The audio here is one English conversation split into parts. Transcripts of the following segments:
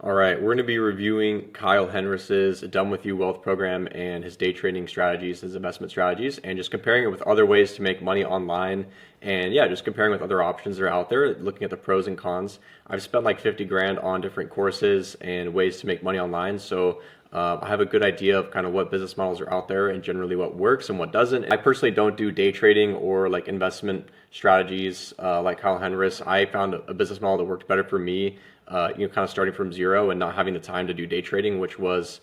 All right, we're going to be reviewing Kyle Henris's Done With You Wealth Program and his day trading strategies, his investment strategies, and just comparing it with other ways to make money online. And yeah, just comparing with other options that are out there, looking at the pros and cons. I've spent like 50 grand on different courses and ways to make money online. So I have a good idea of kind of what business models are out there and generally what works and what doesn't. I personally don't do day trading or like investment strategies like Kyle Henris. I found a business model that worked better for me, kind of starting from zero and not having the time to do day trading, which was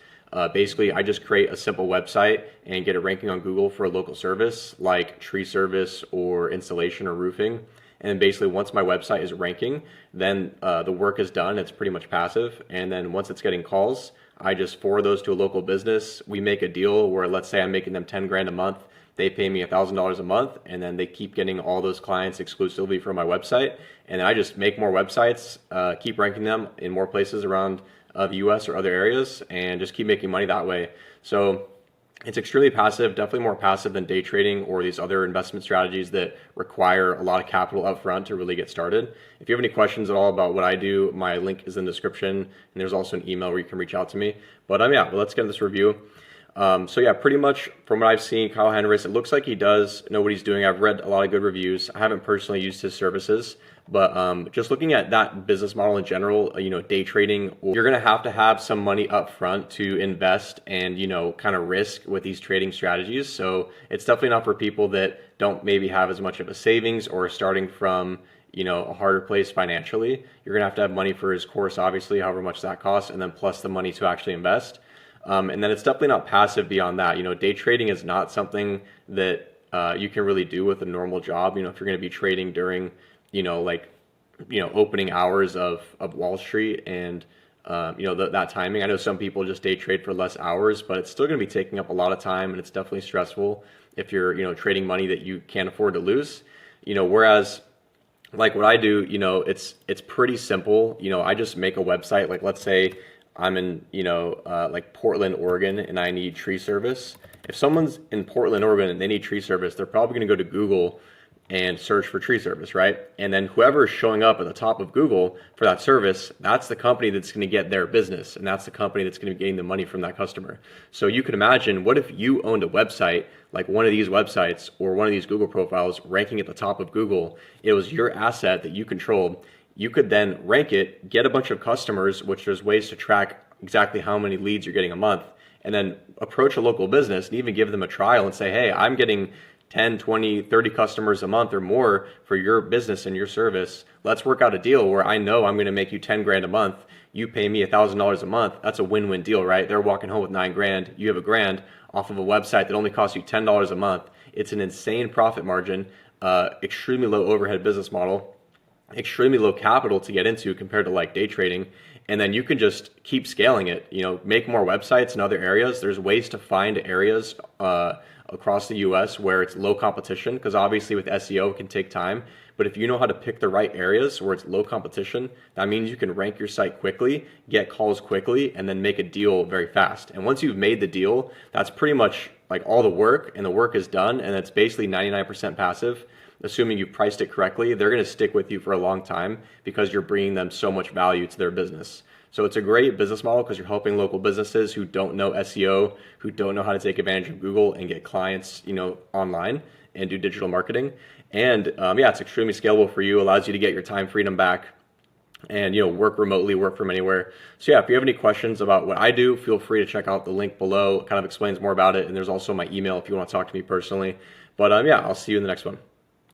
basically I just create a simple website and get a ranking on Google for a local service like tree service or installation or roofing. And then basically once my website is ranking, then the work is done. It's pretty much passive. And then once it's getting calls, I just forward those to a local business. We make a deal where, let's say I'm making them 10 grand a month. They pay me $1,000 a month, and then they keep getting all those clients exclusively from my website. And then I just make more websites, keep ranking them in more places around the US or other areas, and just keep making money that way. So it's extremely passive, definitely more passive than day trading or these other investment strategies that require a lot of capital upfront to really get started. If you have any questions at all about what I do, my link is in the description, and there's also an email where you can reach out to me. But yeah, well, let's get into this review. So yeah, pretty much from what I've seen, Kyle Henris, it looks like he does know what he's doing. I've read a lot of good reviews. I haven't personally used his services, but just looking at that business model in general, day trading, you're going to have some money up front to invest and, kind of risk with these trading strategies. So it's definitely not for people that don't maybe have as much of a savings or starting from, a harder place financially. You're going to have money for his course, obviously, however much that costs, and then plus the money to actually invest. And then it's definitely not passive beyond that. Day trading is not something that you can really do with a normal job. If you're going to be trading during, opening hours of Wall Street and, that timing. I know some people just day trade for less hours, but it's still going to be taking up a lot of time, and it's definitely stressful if you're, trading money that you can't afford to lose. Whereas like what I do, it's pretty simple. I just make a website. Like let's say I'm in, like Portland, Oregon, and I need tree service. If someone's in Portland, Oregon, and they need tree service, they're probably going to go to Google and search for tree service, right? And then whoever is showing up at the top of Google for that service, that's the company that's going to get their business, and that's the company that's going to be getting the money from that customer. So you could imagine, what if you owned a website, like one of these websites or one of these Google profiles ranking at the top of Google? It was your asset that you controlled. You could then rank it, get a bunch of customers, which there's ways to track exactly how many leads you're getting a month, and then approach a local business and even give them a trial and say, hey, I'm getting 10, 20, 30 customers a month or more for your business and your service. Let's work out a deal where I know I'm going to make you 10 grand a month. You pay me $1,000 a month. That's a win-win deal, right? They're walking home with 9 grand. You have a grand off of a website that only costs you $10 a month. It's an insane profit margin, extremely low overhead business model, extremely low capital to get into compared to like day trading. And then you can just keep scaling it, make more websites in other areas. There's ways to find areas across the US where it's low competition, because obviously with SEO it can take time. But if you know how to pick the right areas where it's low competition, that means you can rank your site quickly, get calls quickly, and then make a deal very fast. And once you've made the deal, that's pretty much like all the work, and the work is done, and it's basically 99% passive. Assuming you've priced it correctly, they're going to stick with you for a long time because you're bringing them so much value to their business. So it's a great business model because you're helping local businesses who don't know SEO, who don't know how to take advantage of Google and get clients, online and do digital marketing. And yeah, it's extremely scalable for you, allows you to get your time freedom back and, work remotely, work from anywhere. So yeah, if you have any questions about what I do, feel free to check out the link below. It kind of explains more about it. And there's also my email if you want to talk to me personally. But yeah, I'll see you in the next one.